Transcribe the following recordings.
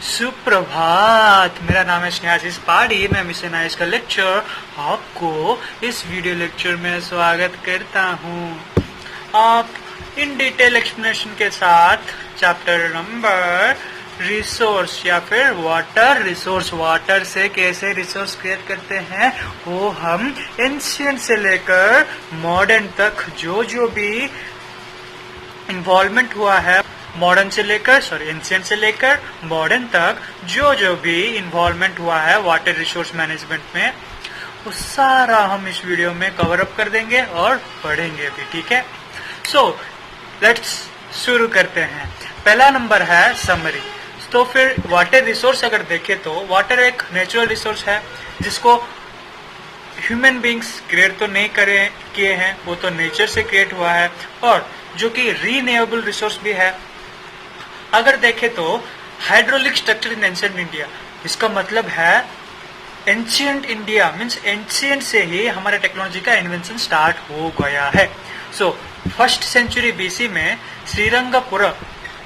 सुप्रभात। मेरा नाम है स्नेहाशीष पाड़ी। मैं मिशन आयुष का लेक्चर आपको इस वीडियो लेक्चर में स्वागत करता हूँ। आप इन डिटेल एक्सप्लेनेशन के साथ चैप्टर नंबर रिसोर्स या फिर वाटर रिसोर्स, वाटर से कैसे रिसोर्स क्रिएट करते हैं वो हम एंशिएंट से लेकर मॉडर्न तक जो भी इन्वॉल्वमेंट हुआ है, एंशिएंट से लेकर मॉडर्न तक जो भी इन्वॉल्वमेंट हुआ है वाटर रिसोर्स मैनेजमेंट में, वो सारा हम इस वीडियो में कवर अप कर देंगे और पढ़ेंगे भी। ठीक है, सो लेट्स शुरू करते हैं। पहला नंबर है समरी। तो फिर वाटर रिसोर्स अगर देखें तो वाटर एक नेचुरल रिसोर्स है जिसको ह्यूमन बींग्स क्रिएट तो नहीं किए हैं, वो तो नेचर से क्रिएट हुआ है, और जो कि रीन्यूएबल रिसोर्स भी है। अगर देखें तो hydraulic structure in ancient India, इसका मतलब है एंशिएंट इंडिया मीन्स एंशिएंट से ही हमारे टेक्नोलॉजी का इन्वेंशन स्टार्ट हो गया है। सो फर्स्ट सेंचुरी बीसी में Srirangapuram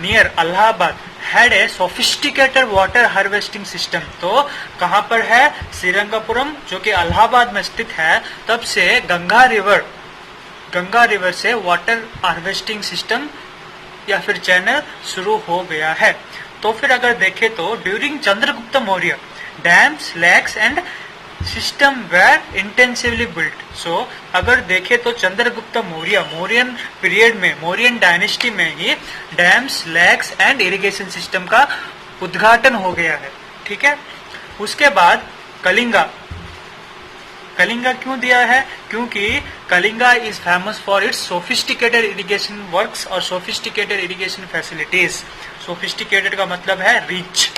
near Allahabad had a sophisticated water harvesting system. तो कहाँ पर है? श्रीरंगपुरम, जो कि इलाहाबाद में स्थित है। तब से गंगा रिवर से वाटर हार्वेस्टिंग सिस्टम या फिर चैनल शुरू हो गया है। तो फिर अगर देखें तो during Chandragupta Maurya dams, lakes and system were intensively built. So अगर देखें तो चंद्रगुप्त मौर्यन पीरियड में, मौर्यन डायनेस्टी में ही dams, lakes and irrigation system का उद्घाटन हो गया है। ठीक है, उसके बाद कलिंगा क्यों दिया है? क्योंकि Kalinga is famous for its sophisticated irrigation works और सोफिस्टिकेटेड इरिगेशन फैसिलिटीज। सोफिस्टिकेटेड का मतलब है रिच,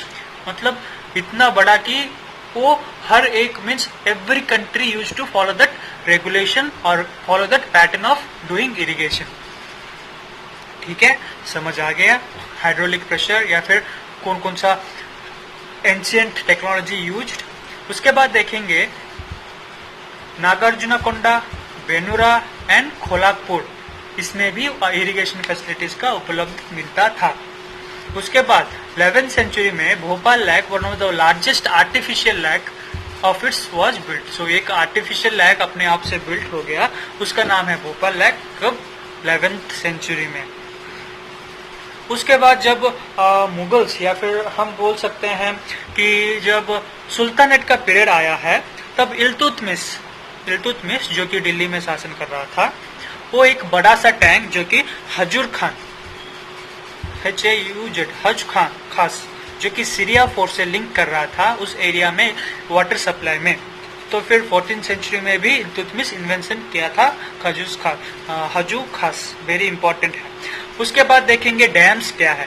मतलब इतना बड़ा कि वो हर एक means every country use to follow that regulation और follow that pattern of doing irrigation. ठीक है, समझ आ गया? हाइड्रोलिक प्रेशर या फिर कौन कौन सा एंशिएंट टेक्नोलॉजी यूज्ड। उसके बाद देखेंगे नागार्जुनकोंडा, बेनुरा एंड खोलाकपुर, इसमें भी इरिगेशन फैसिलिटीज का उपलब्ध मिलता था। उसके बाद 11th सेंचुरी में Bhopal lake, one of the largest artificial lake of its was built. So एक आर्टिफिशियल लेक अपने आप से बिल्ट हो गया, उसका नाम है भोपाल लेक। कब? 11th सेंचुरी में। उसके बाद जब मुगल्स या फिर हम बोल सकते हैं कि जब सुल्तानेट का पीरियड आया है, तब इल्तुतमिश जो कि दिल्ली में शासन कर रहा था, वो एक बड़ा सा टैंक जो कि हजूर खान खास, जो कि सीरिया फोर्स से लिंक कर रहा था उस एरिया में वाटर सप्लाई में। तो फिर 14th सेंचुरी में भी इल्तुतमिश इन्वेंशन किया था हजू खास, वेरी इंपॉर्टेंट है। उसके बाद देखेंगे डैम्स क्या है।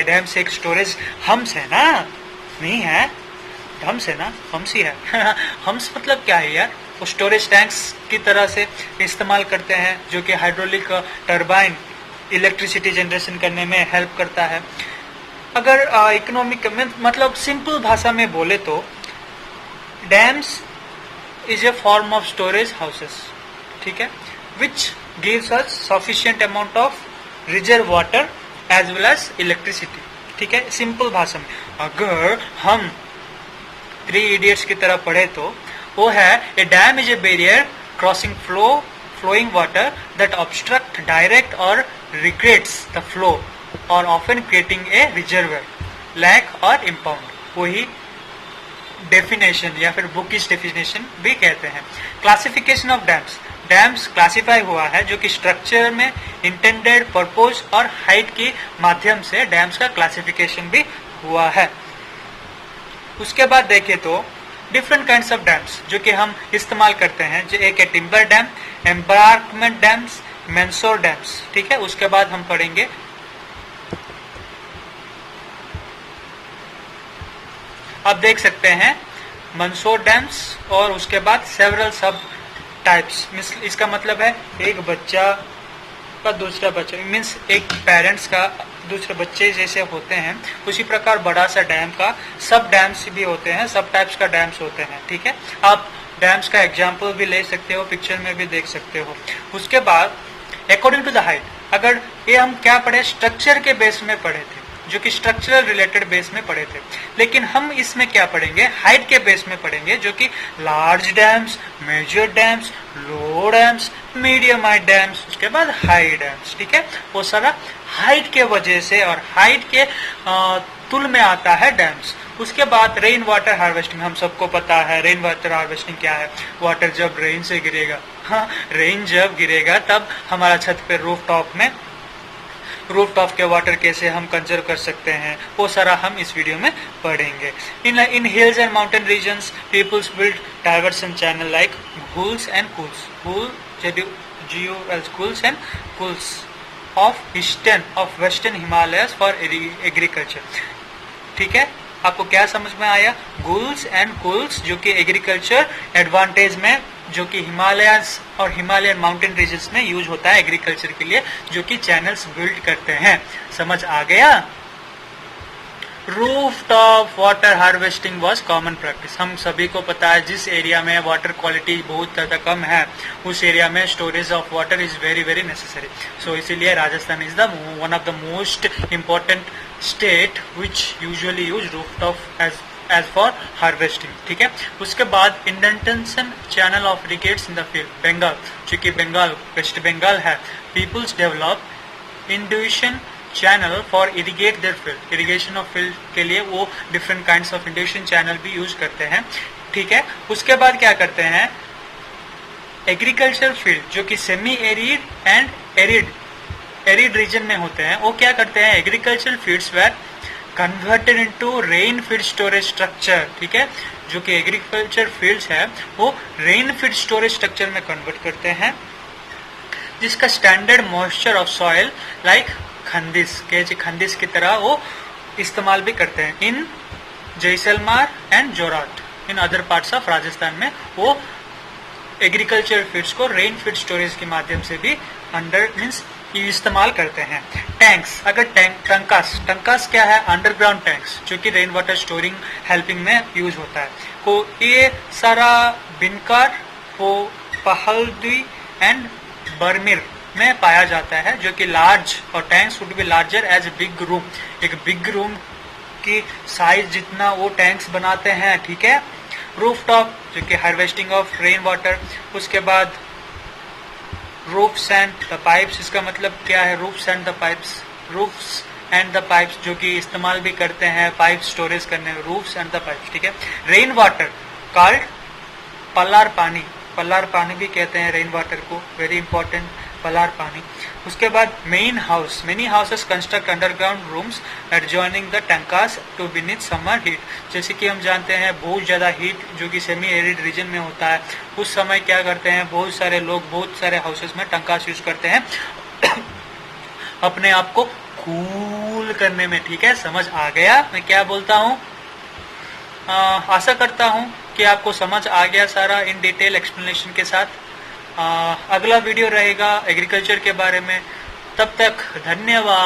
डैम्स एक स्टोरेज हम्स है ना? नहीं है, हम्स है ना? हम्स ही है। हम्स मतलब क्या है यार? वो स्टोरेज टैंक्स की तरह से इस्तेमाल करते हैं, जो कि हाइड्रोलिक टरबाइन इलेक्ट्रिसिटी जनरेशन करने में हेल्प करता है। अगर इकोनॉमिक मतलब सिंपल भाषा में बोले तो dams is a form of storage houses, ठीक है, which gives us sufficient amount of reserve water as well as electricity. ठीक है, सिंपल भाषा में अगर हम 3 इडियट्स की तरह पढ़े तो वो है a dam is a barrier crossing flowing water that obstruct direct or regrets the flow or often creating a reservoir, lack or impound। वही डेफिनेशन या फिर बुकिश डेफिनेशन भी कहते हैं। क्लासिफिकेशन ऑफ डैम्स क्लासिफाई हुआ है, जो कि स्ट्रक्चर में, इंटेंडेड पर्पज और हाइट के माध्यम से डैम्स का क्लासिफिकेशन भी हुआ है। उसके बाद देखें तो डिफरेंट काइंड्स ऑफ डैम्स जो कि हम इस्तेमाल करते हैं, जो एक है timber dam, embankment dams, मेंसोर dams. ठीक है, उसके बाद हम पढ़ेंगे आप देख सकते हैं मंसोर डैम्स, और उसके बाद सेवरल सब टाइप्स। इसका मतलब है एक बच्चा का दूसरा बच्चा, मीन्स एक पेरेंट्स का दूसरे बच्चे जैसे होते हैं, उसी प्रकार बड़ा सा डैम का सब डैम्स भी होते हैं, सब टाइप्स का डैम्स होते हैं। ठीक है, आप डैम्स का एग्जाम्पल भी ले सकते हो, पिक्चर में भी देख सकते हो। उसके बाद अकॉर्डिंग टू द हाइट, अगर ये हम क्या पढ़े, स्ट्रक्चर के बेस में पढ़े थे, जो कि स्ट्रक्चरल रिलेटेड बेस में पढ़े थे। लेकिन हम इसमें क्या पढ़ेंगे, हाइट के बेस में पढ़ेंगे, जो कि लार्ज डैम्स, मेजर डैम्स, लो डैम्स, मीडियम हाइट डैम्स, उसके बाद हाई डैम्स। ठीक है, वो सारा हाइट के वजह से और हाइट के तुल में आता है डैम्स। उसके बाद रेन वाटर हार्वेस्टिंग, हम सबको पता है रेन वाटर हार्वेस्टिंग क्या है। वाटर जब रेन से गिरेगा, हाँ, रेन जब गिरेगा तब हमारा छत पे रूफ टॉप के वाटर कैसे हम कंजर्व कर सकते हैं, वो सारा हम इस वीडियो में पढ़ेंगे। In hills and mountain regions peoples build diversion channel like guls and kuls, guls and kuls of western Himalayas for agriculture. ठीक है, आपको क्या समझ में आया? गूल्स एंड कूल्स जो कि एग्रीकल्चर एडवांटेज में, जो कि हिमालयस और हिमालयन माउंटेन रीजन्स में यूज होता है एग्रीकल्चर के लिए, जो कि चैनल्स बिल्ड करते हैं। समझ आ गया? Roof top water harvesting was common practice. हम सभी को पता है जिस एरिया में वाटर क्वालिटी बहुत ज्यादा कम है, उस एरिया में storage of water is very very necessary. So इसीलिए Rajasthan is the one of the most important state which usually use roof top as for harvesting. ठीक है, उसके बाद indentation channel of irrigates in the field, Bengal, चूंकि Bengal west Bengal है, peoples develop induction channel for irrigate their field. Irrigation of field के लिए वो different kinds of induction channel भी यूज करते हैं। ठीक है, उसके बाद क्या करते हैं, एग्रीकल्चर फील्ड जो कि semi arid and arid region में होते हैं, वो क्या करते हैं, agriculture fields were converted into rain fed storage structure. ठीक है, जो कि एग्रीकल्चर फील्ड्स है वो रेन फीड स्टोरेज स्ट्रक्चर में कन्वर्ट करते हैं, जिसका standard moisture of soil like khadins की तरह वो इस्तेमाल भी करते हैं। इन जैसलमेर एंड जोराट, in other parts of Rajasthan में वो एग्रीकल्चर फीड्स को रेन फीड स्टोरेज के माध्यम से भी इस्तेमाल करते हैं। टैंक्स, अगर टंकास क्या है, अंडरग्राउंड टैंक्स, जो कि रेन वाटर स्टोरिंग हेल्पिंग में यूज होता है। को ये सारा बिनकार वो पहलदी एंड बर्मिर में पाया जाता है, जो कि लार्ज और tanks would be larger as big room, एक बिग रूम की साइज जितना वो टैंक्स बनाते हैं। ठीक है, रूफ टॉप जो कि हार्वेस्टिंग ऑफ रेन वाटर, उसके बाद रूफ्स एंड द पाइप्स, इसका मतलब क्या है, रूफ्स एंड द पाइप्स जो कि इस्तेमाल भी करते हैं पाइप स्टोरेज करने में, रूफ्स एंड द पाइप्स। ठीक है, रेन वाटर कॉल्ड पल्लार पानी भी कहते हैं रेन वाटर को, वेरी इंपॉर्टेंट पल्लार पानी। उसके बाद many houses construct underground rooms adjoining the tankas to beneath summer heat. जैसे कि हम जानते हैं बहुत ज्यादा हीट जो कि सेमी एरिड रीजन में होता है, उस समय क्या करते हैं, बहुत सारे लोग बहुत सारे हाउसेस में टंकास यूज करते हैं अपने आप को कूल करने में। ठीक है, समझ आ गया मैं क्या बोलता हूँ? आशा करता हूँ कि आपको समझ आ गया सारा इन डिटेल एक्सप्लेनेशन के साथ। अगला वीडियो रहेगा एग्रीकल्चर के बारे में, तब तक धन्यवाद।